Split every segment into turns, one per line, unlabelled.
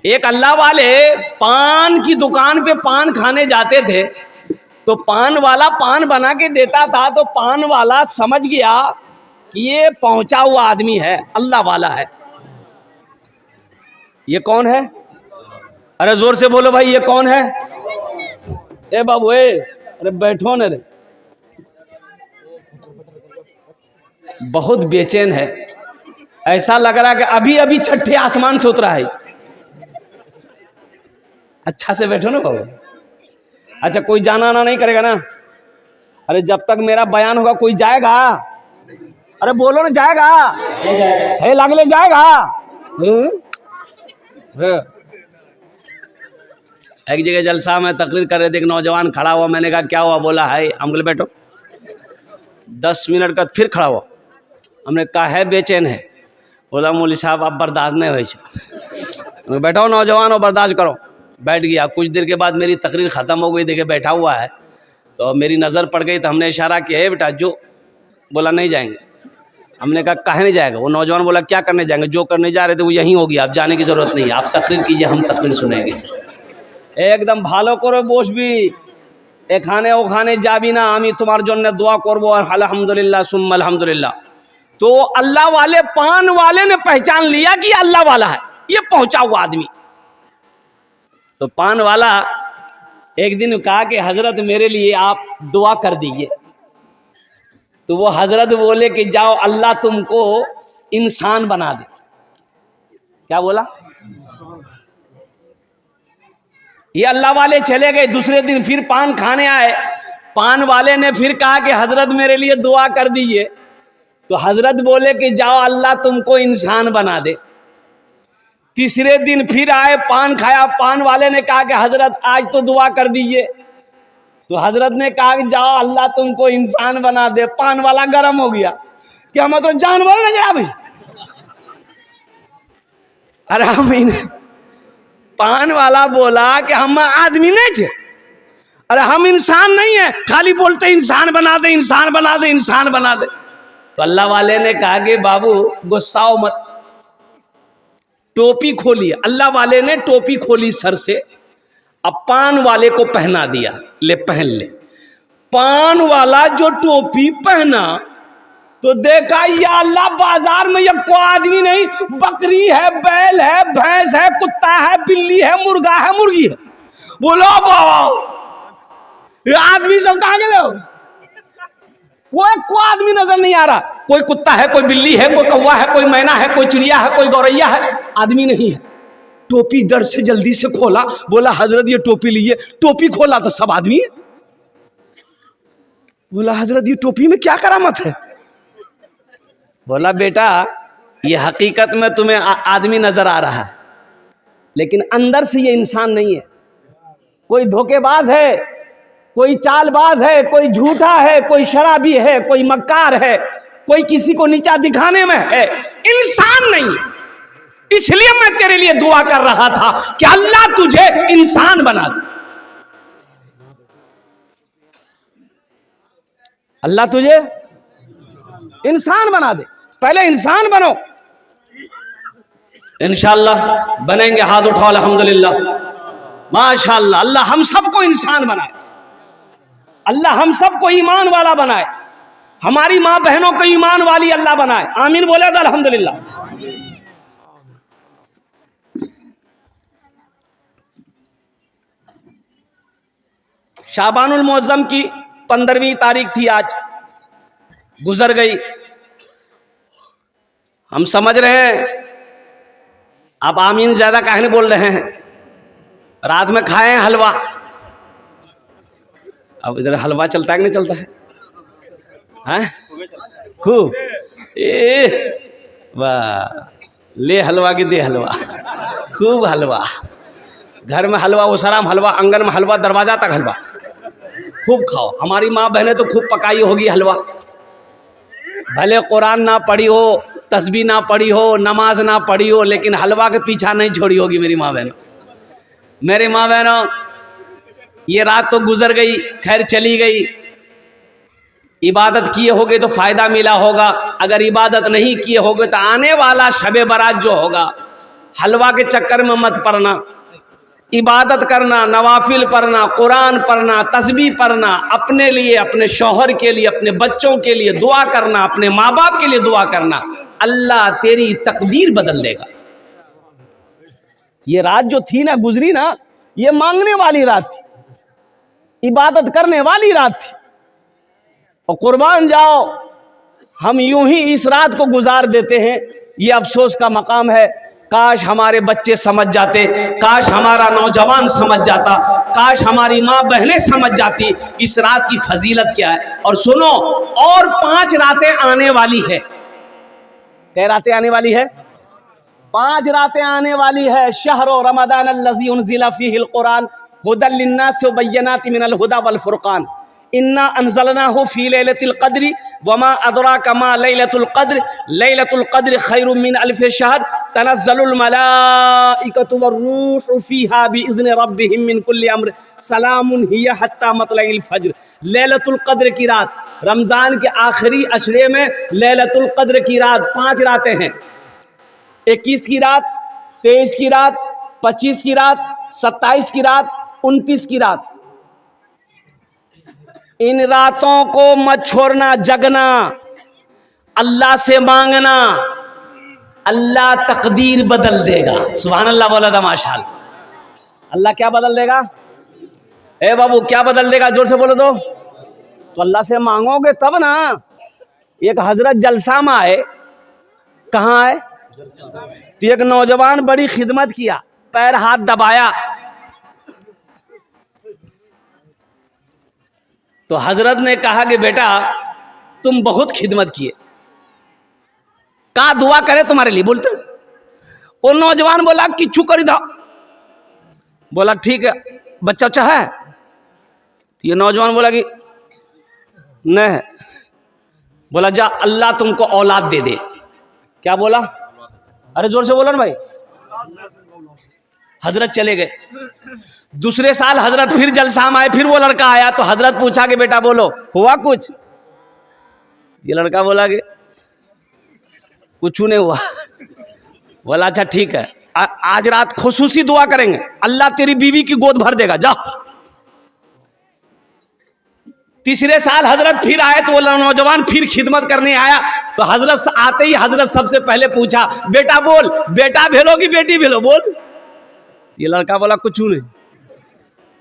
एक अल्लाह वाले पान की दुकान पे पान खाने जाते थे, तो पान वाला पान बना के देता था, तो पान वाला समझ गया कि ये पहुंचा हुआ आदमी है, अल्लाह वाला है। ये कौन है? अरे जोर से बोलो भाई, ये कौन है? ए बाबू ए, अरे बैठो न रे, बहुत बेचैन है, ऐसा लग रहा है कि अभी अभी छठे आसमान से उतरा है। अच्छा से बैठो ना बाबू। अच्छा, कोई जाना आना नहीं करेगा ना? अरे जब तक मेरा बयान होगा कोई जाएगा? अरे बोलो ना, जाएगा? है लगले जाएगा? एक जगह जलसा में तकरीर कर रहे थे, एक नौजवान खड़ा हुआ, मैंने कहा क्या हुआ? बोला है, हम बोले बैठो। 10 मिनट का फिर खड़ा हुआ, हमने कहा है बेचैन है। बोला मौलवी साहब आप बर्दाश्त नहीं हो। बैठाओ नौजवान और बर्दाश्त करो। बैठ गया। कुछ देर के बाद मेरी तकरीर ख़त्म हो गई, देखे बैठा हुआ है, तो मेरी नज़र पड़ गई, तो हमने इशारा किया है बेटा जो। बोला नहीं जाएंगे। हमने कहा काहे नहीं जाएगा? वो नौजवान बोला क्या करने जाएंगे? जो करने जा रहे थे वो यहीं होगी, आप जाने की ज़रूरत नहीं है, आप तकरीर कीजिए, हम तकरीर सुनेंगे। एकदम भालो करो বসবি, এখানে ওখানে যাবি না, আমি তোমার জন্য দোয়া করব और अल्हम्दुलिल्लाह सुम्मा अल्हम्दुलिल्लाह। तो अल्लाह वाले पान वाले ने पहचान लिया कि अल्लाह वाला है, ये पहुंचा हुआ आदमी। तो पान वाला एक दिन कहा कि हजरत मेरे लिए आप दुआ कर दीजिए। तो वो हजरत बोले कि जाओ अल्लाह तुमको इंसान बना दे। क्या बोला? ये अल्लाह वाले चले गए। दूसरे दिन फिर पान खाने आए, पान वाले ने फिर कहा कि हजरत मेरे लिए दुआ कर दीजिए। तो हजरत बोले कि जाओ अल्लाह तुमको इंसान बना दे। तीसरे दिन फिर आए, पान खाया, पान वाले ने कहा कि हजरत आज तो दुआ कर दीजिए। तो हजरत ने कहा कि जाओ अल्लाह तुमको इंसान बना दे। पान वाला गर्म हो गया कि हम तो जानवर नजर आ भाई। अरे हम पान वाला बोला कि हम आदमी नहीं थे, अरे हम इंसान नहीं है, खाली बोलते इंसान बना दे, इंसान बना दे, इंसान बना दे। तो अल्लाह वाले ने कहा कि बाबू गुस्साओ मत, टोपी खोली। अल्लाह वाले ने टोपी खोली सर से, अब पान वाले को पहना दिया, ले पहन ले। पान वाला जो टोपी पहना तो देखा या अल्लाह बाजार में ये कोई आदमी नहीं, बकरी है, बैल है, भैंस है, कुत्ता है, बिल्ली है, मुर्गा है, मुर्गी है। बोलो ये आदमी सब कहाँ गए? कोई आदमी नजर नहीं आ रहा। कोई कुत्ता है, कोई बिल्ली है, कोई कौवा है, कोई मैना है, कोई चिड़िया है, कोई गौरैया है, आदमी नहीं है। टोपी डर से जल्दी से खोला, बोला हजरत ये टोपी लीजिए। टोपी खोला तो सब आदमी है। बोला हजरत ये टोपी में क्या करामत है? बोला बेटा ये हकीकत में तुम्हें आदमी नजर आ रहा है, लेकिन अंदर से ये इंसान नहीं है। कोई धोखेबाज है, कोई चालबाज है, कोई झूठा है, कोई शराबी है, कोई मक्कार है, कोई किसी को नीचा दिखाने में है, इंसान नहीं है। इसलिए मैं तेरे लिए दुआ कर रहा था कि अल्लाह तुझे इंसान बना दे। अल्लाह तुझे इंसान बना दे, पहले इंसान बनो, इंशाअल्लाह बनेंगे। हाथ उठाओ अल्हम्दुलिल्लाह, माशाअल्लाह। अल्लाह हम सबको इंसान बनाए, अल्लाह हम सबको ईमान वाला बनाए, हमारी माँ बहनों को ईमान वाली अल्लाह बनाए। आमीन बोले तो अल्हम्दुलिल्लाह। शाबानुल मुअज्जम की 15वीं तारीख थी, आज गुजर गई। हम समझ रहे हैं, आप आमीन ज्यादा काहे नहीं बोल रहे हैं? रात में खाए हैं हलवा। अब इधर हलवा चलता है कि नहीं चलता है? हैं? खूब वाह, ले हलवा की दे हलवा, खूब हलवा। घर में हलवा, ओसराम हलवा, आंगन में हलवा, दरवाजा तक हलवा, खूब खाओ। हमारी माँ बहनें तो खूब पकाई होगी हलवा। भले कुरान ना पढ़ी हो, तस्बीह ना पढ़ी हो, नमाज ना पढ़ी हो, लेकिन हलवा के पीछा नहीं छोड़ी होगी मेरी माँ बहनों। मेरी माँ बहनों, ये रात तो गुजर गई, खैर चली गई। इबादत किए होगे तो फ़ायदा मिला होगा, अगर इबादत नहीं किए होगे तो आने वाला शबे बारात जो होगा, हलवा के चक्कर में मत पड़ना, इबादत करना, नवाफिल पढ़ना, कुरान पढ़ना, तस्बीह पढ़ना, अपने लिए, अपने शौहर के लिए, अपने बच्चों के लिए दुआ करना, अपने माँ बाप के लिए दुआ करना, अल्लाह तेरी तकदीर बदल देगा। ये रात जो थी ना, गुजरी ना, ये मांगने वाली रात थी, इबादत करने वाली रात थी। और कुर्बान जाओ, हम यूं ही इस रात को गुजार देते हैं। ये अफसोस का मकाम है। काश हमारे बच्चे समझ जाते, काश हमारा नौजवान समझ जाता, काश हमारी माँ बहनें समझ जाती इस रात की फजीलत क्या है। और सुनो, और 5 रातें आने वाली है। कै रातें आने वाली है? 5 रातें आने वाली है। शहरो रमदान अल्लज़ी उनज़िला फ़ीहिल कुरान हुदल लिन्नास व बय्यनातिन मिनल हुदा वल फुरक़ान इन्ना अंज़लनाहु फ़ी लैलतिल क़द्रि वमा अदराका मा लैलतुल क़द्र लैलतुल क़द्र खैरुम मिन अल्फ़ि शहर तनज़्ज़लुल मलाइकतु वर्रूहु फ़ीहा बिइज़्नि रब्बिहिम मिन कुल्लि अम्र सलामुन हिय हत्ता मतलइल फ़ज्र। लैलतुल क़द्र की रात, रमज़ान के आखिरी अशरे में लैलतुल क़द्र की रात 5 रातें हैं। 21 की रात, 23 की रात, 25 की रात, 27 की रात, 29 की रात। इन रातों को मत छोड़ना, जगना, अल्लाह से मांगना, अल्लाह तकदीर बदल देगा। सुभान अल्लाह बोला था माशाअल्लाह। अल्लाह क्या बदल देगा? ए बाबू क्या बदल देगा? जोर से बोलो तो अल्लाह से मांगोगे तब ना। एक हजरत जलसा में आए, कहाँ आए? तो एक नौजवान बड़ी खिदमत किया, पैर हाथ दबाया, तो हजरत ने कहा कि बेटा तुम बहुत खिदमत किए, का दुआ करे तुम्हारे लिए बोलते। वो नौजवान बोला किच्छु कर दो। बोला ठीक है, बच्चा अच्छा है? तो ये नौजवान बोला कि नहीं। बोला जा अल्लाह तुमको औलाद दे दे। क्या बोला? अरे जोर से बोलो ना भाई। हजरत चले गए। दूसरे साल हजरत फिर जलसा में आए, फिर वो लड़का आया, तो हजरत पूछा कि बेटा बोलो हुआ कुछ? ये लड़का बोला कि कुछ नहीं हुआ। बोला अच्छा ठीक है, आज रात खुसूसी दुआ करेंगे, अल्लाह तेरी बीवी की गोद भर देगा, जा। तीसरे साल हजरत फिर आए, तो वो नौजवान फिर खिदमत करने आया, तो हजरत आते ही हजरत सबसे पहले पूछा बेटा बोल, बेटा भेलो कि बेटी भेलो बोल। ये लड़का बोला कुछ नहीं।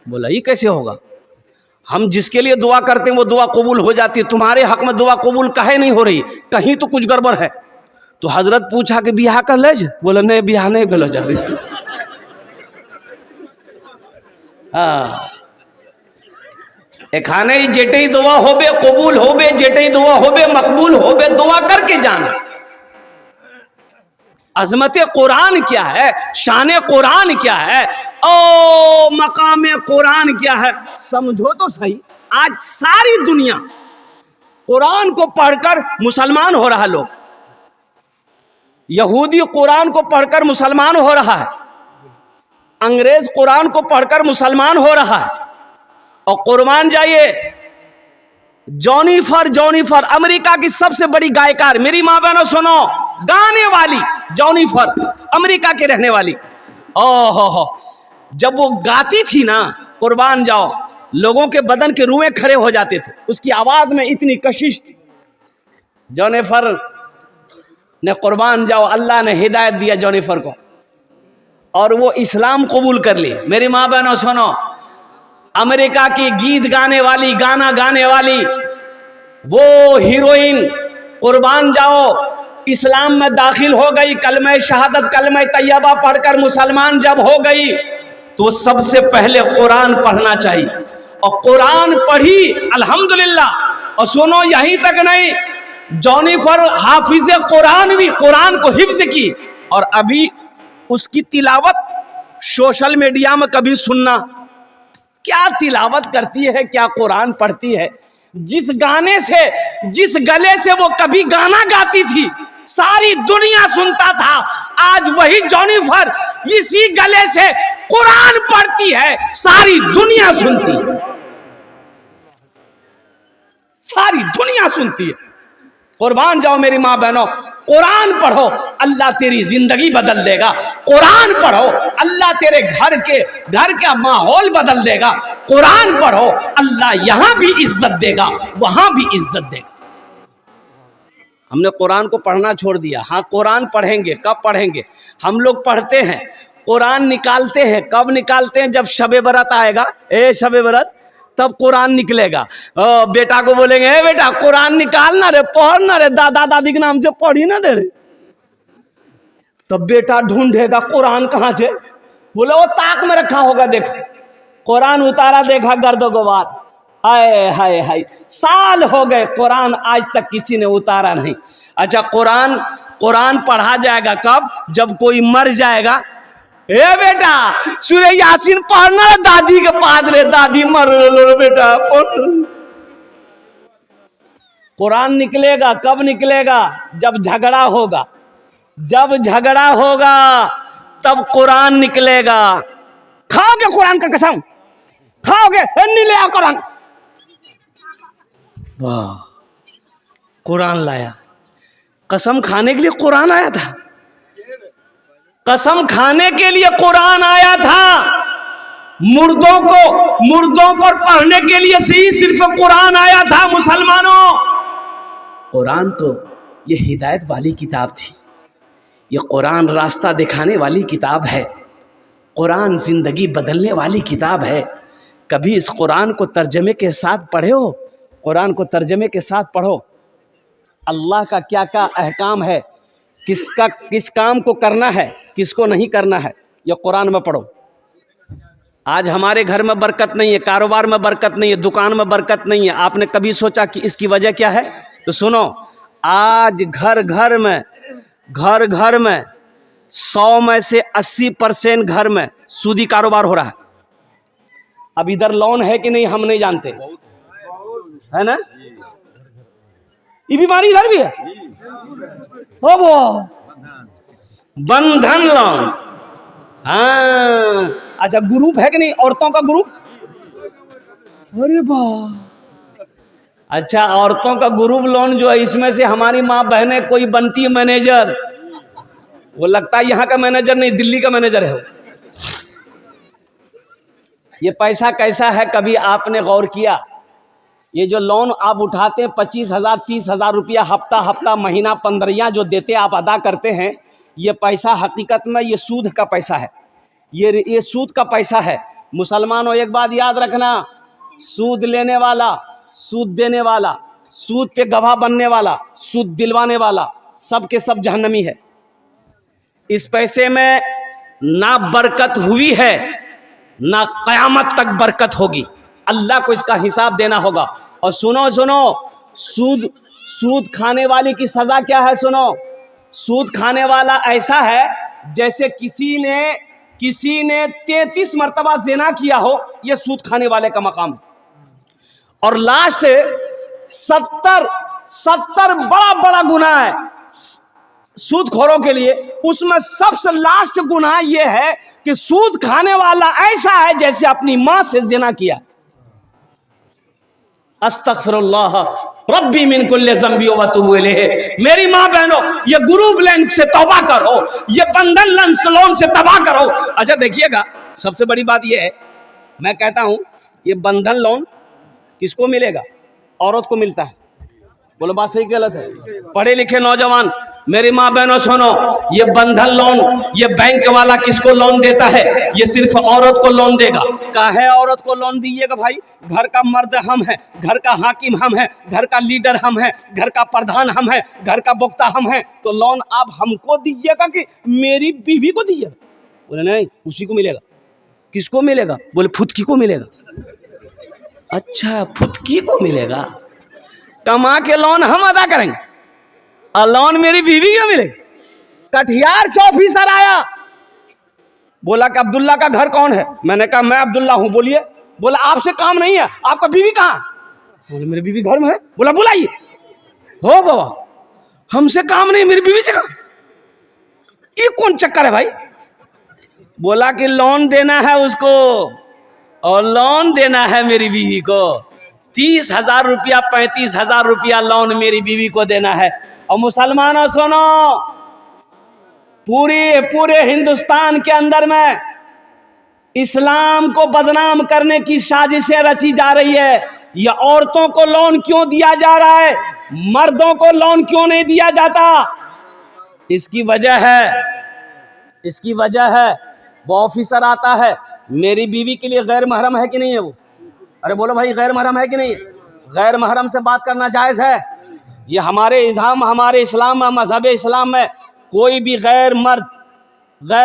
बोला ये कैसे होगा? हम जिसके लिए दुआ करते हैं वो दुआ कबूल हो जाती है, तुम्हारे हक में दुआ कबूल काहे नहीं हो रही? कहीं तो कुछ गड़बड़ है। तो हजरत पूछा कि बियाह कर ले? बोला नहीं बियाह नहीं भेलो जल्दी। हाँ, खाने जेटे ही दुआ होबे कबूल होबे, जेटे ही दुआ होबे मकबूल होबे, दुआ करके जाना। अजमत कुरान क्या है, शान कुरान क्या है, ओ मकाम कुरान क्या है, समझो तो सही। आज सारी दुनिया कुरान को पढ़कर मुसलमान हो रहा। लोग यहूदी कुरान को पढ़कर मुसलमान हो रहा है, अंग्रेज कुरान को पढ़कर मुसलमान हो रहा है। और कुर्बान जाइए, जॉनिफर अमेरिका की सबसे बड़ी गायकार, मेरी माँ बहनों सुनो, गाने वाली जॉनिफर, अमेरिका के रहने वाली। ओहो, जब वो गाती थी ना कुर्बान जाओ, लोगों के बदन के रुएं खड़े हो जाते थे, उसकी आवाज में इतनी कशिश थी। जॉनिफर ने कुर्बान जाओ, अल्लाह ने हिदायत दिया जॉनिफर को, और वो इस्लाम कबूल कर ली। मेरी माँ बहनों सुनो, अमेरिका की गीत गाने वाली, गाना गाने वाली वो हीरोइन कुर्बान जाओ इस्लाम में दाखिल हो गई, कलमे शहादत कलमे तैयबा पढ़कर मुसलमान जब हो गई, तो सबसे पहले कुरान पढ़ना चाहिए। और कुरान पढ़ी अल्हम्दुलिल्लाह। और सुनो, यहीं तक नहीं, जॉनिफर हाफिज कुरान भी, कुरान को हिफ्ज की, और अभी उसकी तिलावत सोशल मीडिया में कभी सुनना, क्या तिलावत करती है, क्या कुरान पढ़ती है। जिस गाने से, जिस गले से वो कभी गाना गाती थी, सारी दुनिया सुनता था, आज वही जॉनिफर इसी गले से कुरान पढ़ती है, सारी दुनिया सुनती है, सारी दुनिया सुनती है। कुर्बान जाओ मेरी माँ बहनों, कुरान पढ़ो, अल्लाह तेरी जिंदगी बदल देगा। कुरान पढ़ो, अल्लाह तेरे घर का माहौल बदल देगा। कुरान पढ़ो, अल्लाह यहां भी इज्जत देगा, वहां भी इज्जत देगा। हमने कुरान को पढ़ना छोड़ दिया। हाँ, कुरान पढ़ेंगे, कब पढ़ेंगे? हम लोग पढ़ते हैं, कुरान निकालते हैं, कब निकालते हैं? जब शबे बरत आएगा, शबे बरत, तब कुरान निकलेगा। बेटा को बोलेंगे, बेटा कुरान निकालना रे, पढ़ना रे, दादा दादी के नाम से पढ़ी ना दे रे। तब बेटा ढूंढेगा कुरान कहाँ से, बोले वो ताक में रखा होगा, देखा कुरान उतारा, देखा गर्द गुबार। हाय हाय हाय, साल हो गए कुरान आज तक किसी ने उतारा नहीं। अच्छा, कुरान पढ़ा जाएगा कब? जब कोई मर जाएगा। बेटा सूरह यासीन पढ़ना दादी के पास रे, दादी मर लो बेटा पढ़। कुरान निकलेगा कब निकलेगा? जब झगड़ा होगा। जब झगड़ा होगा तब कुरान निकलेगा। खाओगे कुरान का कसम? खाओगे? नहीं ले आओ कुरान। वाह, कुरान लाया। कसम खाने के लिए कुरान आया था। कसम खाने के लिए कुरान आया था। मुर्दों पर पढ़ने के लिए सिर्फ कुरान आया था। मुसलमानों, कुरान तो ये हिदायत वाली किताब थी। ये कुरान रास्ता दिखाने वाली किताब है। कुरान जिंदगी बदलने वाली किताब है। कभी इस कुरान को तर्जमे के साथ पढ़े हो? कुरान को तर्जमे के साथ पढ़ो। अल्लाह का क्या क्या अहकाम है, किस काम को करना है, किसको नहीं करना है, ये कुरान में पढ़ो। आज हमारे घर में बरकत नहीं है, कारोबार में बरकत नहीं है, दुकान में बरकत नहीं है। आपने कभी सोचा कि इसकी वजह क्या है? तो सुनो, आज घर घर में 100 में से 80% घर में सूदी कारोबार हो रहा है। अब इधर लोन है कि नहीं हम नहीं जानते, है ना? ये बीमारी इधर भी है। हो वो बंधन लोन। हाँ, अच्छा, ग्रुप है कि नहीं? औरतों का ग्रुप। अरे वाह, अच्छा, औरतों का ग्रुप लोन जो है, इसमें से हमारी माँ बहनें कोई बनती है मैनेजर। वो लगता है यहाँ का मैनेजर नहीं, दिल्ली का मैनेजर है वो। ये पैसा कैसा है, कभी आपने गौर किया? ये जो लोन आप उठाते हैं 25,000 30,000 रुपया हफ्ता महीना 15 जो देते आप अदा करते हैं, ये पैसा हकीकत में ये सूद का पैसा है। ये सूद का पैसा है। मुसलमानों, एक बात याद रखना, सूद लेने वाला, सूद देने वाला, सूद पे गवाह बनने वाला, सूद दिलवाने वाला, सब के सब जहन्नमी है। इस पैसे में ना बरकत हुई है, ना क़यामत तक बरकत होगी। अल्लाह को इसका हिसाब देना होगा। और सुनो, सूद खाने वाले की सजा क्या है? सुनो, सूद खाने वाला ऐसा है जैसे किसी ने 33 मरतबा ज़िना किया हो, यह सूद खाने वाले का मकाम है। और लास्ट 70 बड़ा गुनाह है सूदखोरों के लिए। उसमें सबसे लास्ट गुनाह यह है कि सूद खाने वाला ऐसा है जैसे अपनी मां से ज़िना किया। अस्तगफिरुल्लाह रब्बी मिन कुल्li ज़ंबी व अतूबु इलैह। मेरी माँ बहनों, ये ग्रुप लोन से तौबा करो, ये बंधन लोन से तौबा करो। अच्छा देखिएगा, सबसे बड़ी बात ये है, मैं कहता हूँ ये बंधन लोन किसको मिलेगा? औरत को मिलता है। बोलो बात सही गलत है? पढ़े लिखे नौजवान, मेरी माँ बहनों सुनो, ये बंधन लोन, ये बैंक वाला किसको लोन देता है? ये सिर्फ औरत को लोन देगा। काहे औरत को लोन दीजिएगा भाई? घर का मर्द हम हैं, घर का हाकिम हम हैं, घर का लीडर हम हैं, घर का प्रधान हम हैं, घर का वक्ता हम हैं, तो लोन आप हमको दीजिएगा कि मेरी बीवी को दीजिएगा? बोले नहीं, उसी को मिलेगा। किसको मिलेगा? बोले फुदकी को मिलेगा। अच्छा, फुदकी को मिलेगा। कमा के लोन हम अदा करेंगे और लोन मेरी बीवी को मिलेगा। कटिहार से ऑफिसर आया, बोला कि अब्दुल्ला का घर कौन है? मैंने कहा मैं अब्दुल्ला हूं। बोलिए। बोला आपसे काम नहीं है, आपका बीवी कहाँ? बोले मेरी बीवी घर में है। बोला बुलाइए। हो बाबा, हमसे काम नहीं, मेरी बीवी से काम। ये कौन चक्कर है भाई? बोला कि लोन देना है उसको, और लोन देना है मेरी बीवी को। 30,000 रुपया 35,000 रुपया लोन मेरी बीवी को देना है। और मुसलमानों सुनो, पूरे हिंदुस्तान के अंदर में इस्लाम को बदनाम करने की साजिशें रची जा रही है। या औरतों को लोन क्यों दिया जा रहा है, मर्दों को लोन क्यों नहीं दिया जाता? इसकी वजह है वो ऑफिसर आता है, मेरी बीवी के लिए गैर महरम है कि नहीं है वो? अरे बोलो भाई, गैर महरम है कि नहीं? गैर महरम से बात करना जायज़ है? ये हमारे इस्लाम में, मजहब इस्लाम में कोई भी गैर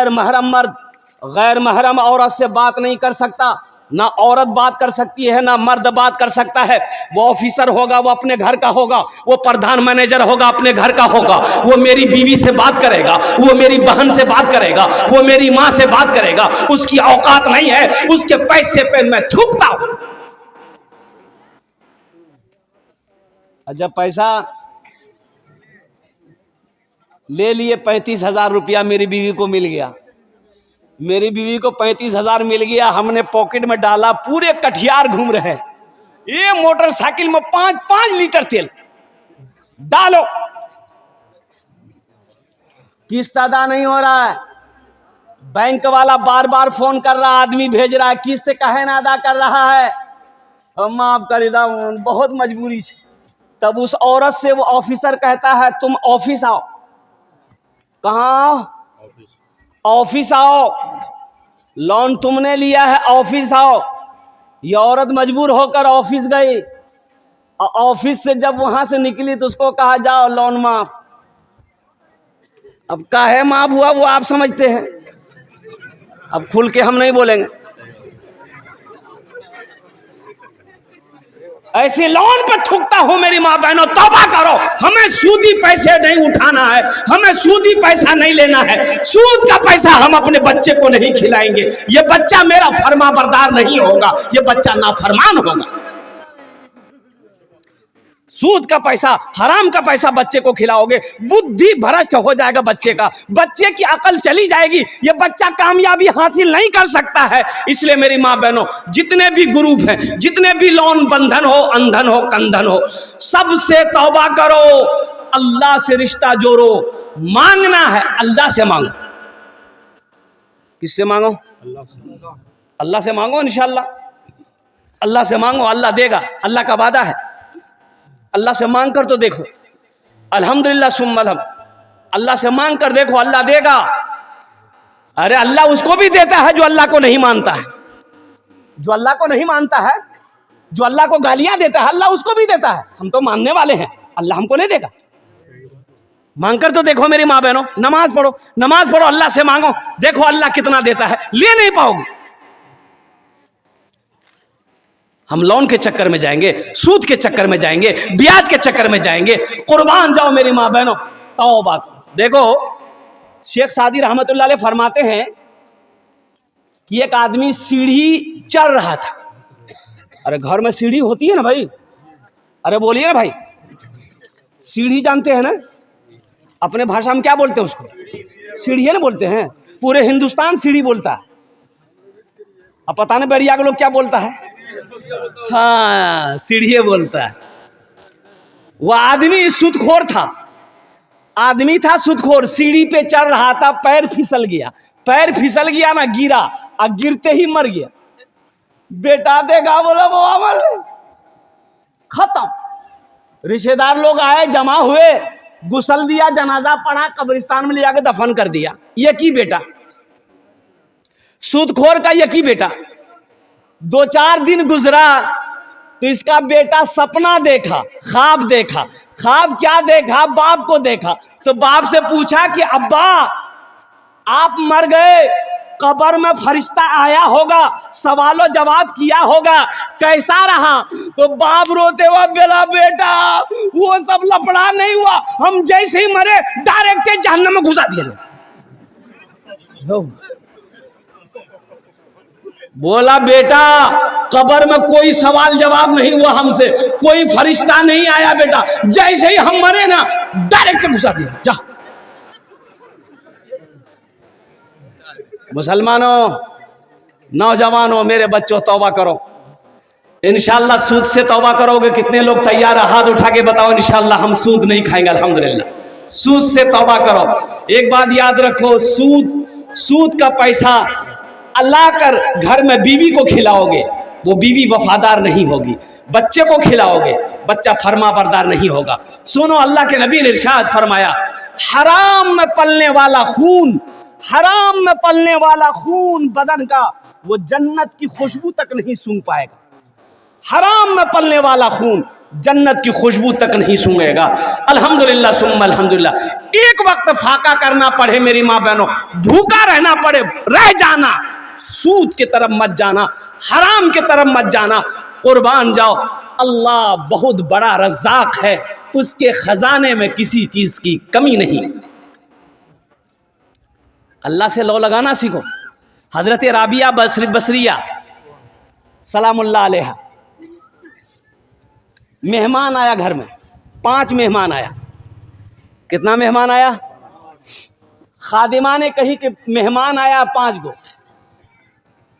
महरम औरत से बात नहीं कर सकता। ना औरत बात कर सकती है, ना मर्द बात कर सकता है। वो ऑफिसर होगा, वो अपने घर का होगा, वो प्रधान मैनेजर होगा, अपने घर का होगा। वो मेरी बीवी से बात करेगा, वो मेरी बहन से बात करेगा, वो मेरी माँ से बात करेगा। उसकी औकात नहीं है, उसके पैसे पे मैं थूकता हूं। जब पैसा ले लिए 35,000 रुपया मेरी बीवी को मिल गया, मेरी बीवी को 35,000 मिल गया, हमने पॉकेट में डाला, पूरे कटिहार घूम रहे हैं। ये मोटरसाइकिल में 5-5 लीटर तेल डालो, किस्त अदा नहीं हो रहा है। बैंक वाला बार बार फोन कर रहा, आदमी भेज रहा है, किस्त काहे ना अदा कर रहा है। माफ कर दा, बहुत मजबूरी है। तब उस औरत से वो ऑफिसर कहता है, तुम ऑफिस आओ। कहाँ? ऑफिस आओ, लोन तुमने लिया है, ऑफिस आओ। ये औरत मजबूर होकर ऑफिस गई, और ऑफिस से जब वहां से निकली तो उसको कहा, जाओ लोन माफ। अब काहे माफ हुआ वो आप समझते हैं, अब खुल के हम नहीं बोलेंगे। ऐसे लोन पर थूकता हूं मेरी माँ बहनों, तौबा करो। हमें सूदी पैसे नहीं उठाना है, हमें सूदी पैसा नहीं लेना है। सूद का पैसा हम अपने बच्चे को नहीं खिलाएंगे। ये बच्चा मेरा फरमाबरदार नहीं होगा, ये बच्चा नाफरमान होगा। सूद का पैसा, हराम का पैसा बच्चे को खिलाओगे, बुद्धि भ्रष्ट हो जाएगा बच्चे का, बच्चे की अकल चली जाएगी। ये बच्चा कामयाबी हासिल नहीं कर सकता है। इसलिए मेरी माँ बहनों, जितने भी ग्रुप हैं, जितने भी लोन, बंधन हो, अंधन हो, कंधन हो, सबसे तौबा करो, अल्लाह से रिश्ता जोड़ो। मांगना है अल्लाह से मांगो। किससे मांगो? अल्लाह से मांगो। इंशाअल्लाह अल्लाह से मांगो, अल्लाह देगा, अल्लाह का वादा है। अल्लाह से मांग कर तो देखो, अल्हम्दुलिल्लाह सुम्मा अल्लाह से मांग कर देखो, अल्लाह देगा। अरे अल्लाह उसको भी देता है जो अल्लाह को नहीं मानता है, जो अल्लाह को नहीं मानता है, जो अल्लाह को गालियां देता है, अल्लाह उसको भी देता है। हम तो मानने वाले हैं, अल्लाह हमको नहीं देगा। मांग कर तो देखो मेरी माँ बहनों, नमाज पढ़ो, अल्लाह से मांगो, देखो अल्लाह कितना देता है। ले नहीं पाओगे। हम लोन के चक्कर में जाएंगे, सूद के चक्कर में जाएंगे, ब्याज के चक्कर में जाएंगे। कुर्बान जाओ मेरी माँ बहनों, तौबा करो। देखो शेख सादी रहमतुल्लाह अलैह फरमाते हैं कि एक आदमी सीढ़ी चढ़ रहा था। अरे घर में सीढ़ी होती है ना भाई, अरे बोलिए ना भाई, सीढ़ी जानते हैं ना? अपने भाषा में क्या बोलते हैं उसको? सीढ़ी है ना बोलते हैं। पूरे हिंदुस्तान सीढ़ी बोलता है। अब पता नहीं बैरिया के लोग क्या बोलता है। हाँ, सीढ़ी बोलता है। वह आदमी सुदखोर था, आदमी था सुदखोर, सीढ़ी पे चढ़ रहा था, पैर फिसल गया ना, गिरा, और गिरते ही मर गया। बेटा देखा, बोला वो अमल खत्म। रिश्तेदार लोग आए, जमा हुए, गुसल दिया, जनाजा पढ़ा, कब्रिस्तान में ले जाकर दफन कर दिया। यकी बेटा, सूदखोर का यकी बेटा। 2-4 दिन गुजरा तो इसका बेटा सपना देखा, ख्वाब देखा। ख्वाब क्या देखा? बाप को देखा। तो बाप से पूछा कि अब्बा आप मर गए, कब्र में फरिश्ता आया होगा, सवालो जवाब किया होगा, कैसा रहा? तो बाप रोते हुआ बोला, बेटा वो सब लफड़ा नहीं हुआ, हम जैसे ही मरे डायरेक्ट जहन्नम में घुसा दिया। बोला बेटा कब्र में कोई सवाल जवाब नहीं हुआ हमसे, कोई फरिश्ता नहीं आया बेटा, जैसे ही हम मरे ना डायरेक्ट घुसा दिया। जा मुसलमानों, नौजवानों, मेरे बच्चों, तौबा करो। इंशाअल्लाह सूद से तौबा करोगे? कितने लोग तैयार है? हाथ उठा के बताओ इंशाअल्लाह हम सूद नहीं खाएंगे। अल्हम्दुलिल्लाह, सूद से तौबा करो। एक बात याद रखो, सूद का पैसा अल्लाह कर घर में बीवी को खिलाओगे, वो बीवी वफादार नहीं होगी। बच्चे को खिलाओगे, बच्चा फर्मा बरदार नहीं होगा। सुनो, अल्लाह के नबी ने इरशाद फरमाया, हराम में पलने वाला खून, हराम में पलने वाला खून बदन का वो जन्नत की खुशबू तक नहीं सूंघ पाएगा। हराम में पलने वाला खून जन्नत की खुशबू तक नहीं सूंघेगा। अल्हम्दुलिल्लाह सुम्मा अल्हम्दुलिल्लाह। एक वक्त फाका करना पड़े मेरी माँ बहनों, भूखा रहना पड़े, रह जाना, सूद की तरफ मत जाना, हराम की तरफ मत जाना, कुर्बान जाओ। अल्लाह बहुत बड़ा रज़्ज़ाक़ है, उसके खजाने में किसी चीज की कमी नहीं। अल्लाह से लो लगाना सीखो। हजरत राबिया बसरिया सलामुल्लाह अलैहा, मेहमान आया घर में, 5 मेहमान आया। कितना मेहमान आया? खादिमा ने कही कि मेहमान आया 5 गो,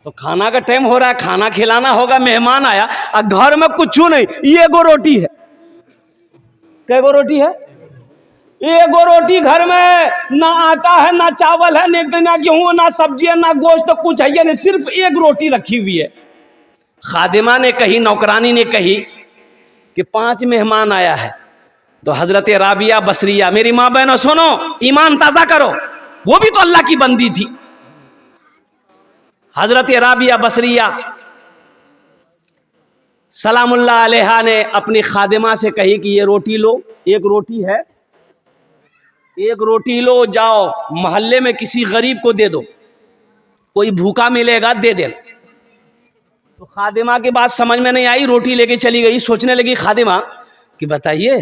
तो खाना का टाइम हो रहा है, खाना खिलाना होगा। मेहमान आया और घर में कुछ नहीं, ये गो रोटी है। कै गो रोटी है? एक गो रोटी घर में, ना आटा है, ना चावल है, ना गेहूं, ना सब्जी है, ना गोश्त, तो कुछ है ये नहीं, सिर्फ एक रोटी रखी हुई है। खादिमा ने कही, नौकरानी ने कही कि 5 मेहमान आया है। तो हजरत राबिया बसरिया, मेरी माँ बहनों सुनो, ईमान ताज़ा करो, वो भी तो अल्लाह की बंदी थी। हजरत राबिया बसरिया सलामुल्लाह अलैहा ने अपनी खादिमा से कही कि ये रोटी लो, एक रोटी है, एक रोटी लो, जाओ मोहल्ले में किसी गरीब को दे दो, कोई भूखा मिलेगा दे देना। तो खादिमा की बात समझ में नहीं आई, रोटी लेके चली गई। सोचने लगी खादिमा कि बताइए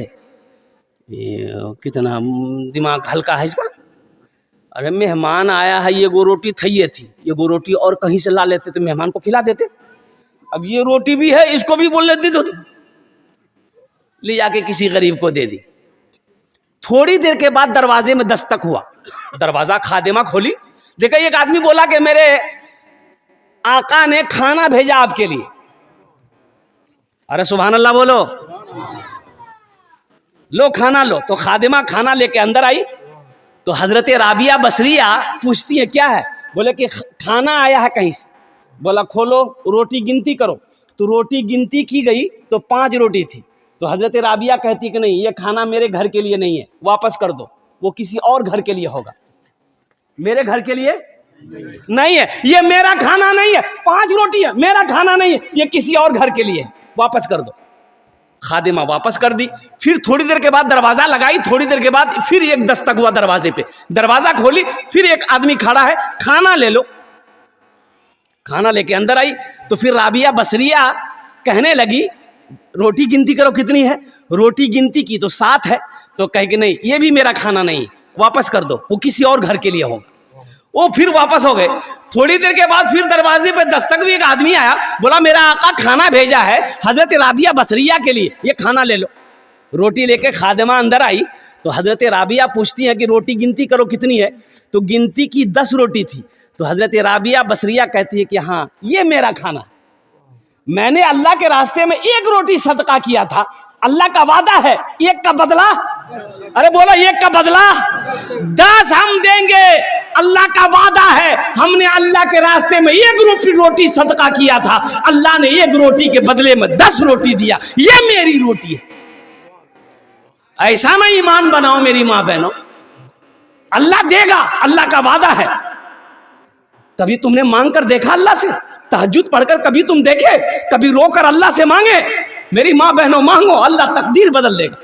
कितना दिमाग हल्का है इसका। अरे मेहमान आया है, ये गो रोटी थी, ये गो रोटी और कहीं से ला लेते तो मेहमान को खिला देते। अब ये रोटी भी है, इसको भी बोल लेती तो ले जाके किसी गरीब को दे दी। थोड़ी देर के बाद दरवाजे में दस्तक हुआ, दरवाजा खादिमा खोली, देखा एक आदमी बोला कि मेरे आका ने खाना भेजा आपके लिए। अरे सुभान अल्लाह बोलो, लो खाना लो। तो खादिमा खाना लेके अंदर आई। तो हजरत राबिया बसरिया पूछती है क्या है? बोले कि खाना आया है कहीं से। बोला खोलो, रोटी गिनती करो। तो रोटी गिनती की गई तो 5 रोटी थी। तो हजरत राबिया कहती कि नहीं, ये खाना मेरे घर के लिए नहीं है, वापस कर दो, वो किसी और घर के लिए होगा, मेरे घर के लिए नहीं है, ये मेरा खाना नहीं है। 5 रोटी है, मेरा खाना नहीं है, ये किसी और घर के लिए है, वापस कर दो। खादिमा वापस कर दी। फिर थोड़ी देर के बाद दरवाजा लगाई, थोड़ी देर के बाद फिर एक दस्तक हुआ दरवाजे पे, दरवाजा खोली, फिर एक आदमी खड़ा है, खाना ले लो। खाना लेके अंदर आई। तो फिर राबिया बसरिया कहने लगी रोटी गिनती करो कितनी है। रोटी गिनती की तो 7 है। तो कहे कि नहीं, ये भी मेरा खाना नहीं, वापस कर दो, वो किसी और घर के लिए होगा। वो फिर वापस हो गए। थोड़ी देर के बाद फिर दरवाजे पे दस्तक हुई, एक आदमी आया, बोला मेरा आका खाना भेजा है हजरत राबिया बसरिया के लिए, ये खाना ले लो। रोटी लेके खादिमा अंदर आई। तो हजरत राबिया पूछती हैं कि रोटी गिनती करो कितनी है। तो गिनती की 10 रोटी थी। तो हजरत राबिया बसरिया कहती है कि हाँ, ये मेरा खाना, मैंने अल्लाह के रास्ते में 1 रोटी सदका किया था, अल्लाह का वादा है 1 का बदला, अरे बोलो 1 का बदला 10 हम देंगे, अल्लाह का वादा है। हमने अल्लाह के रास्ते में 1 रोटी सदका किया था, अल्लाह ने 1 रोटी के बदले में 10 रोटी दिया, ये मेरी रोटी है। ऐसा ना ईमान बनाओ मेरी माँ बहनों, अल्लाह देगा, अल्लाह का वादा है। कभी तुमने मांग कर देखा अल्लाह से? तहज्जुद पढ़कर कभी तुम देखे? कभी रोकर अल्लाह से मांगे? मेरी माँ बहनों मांगो, अल्लाह तकदीर बदल देगा।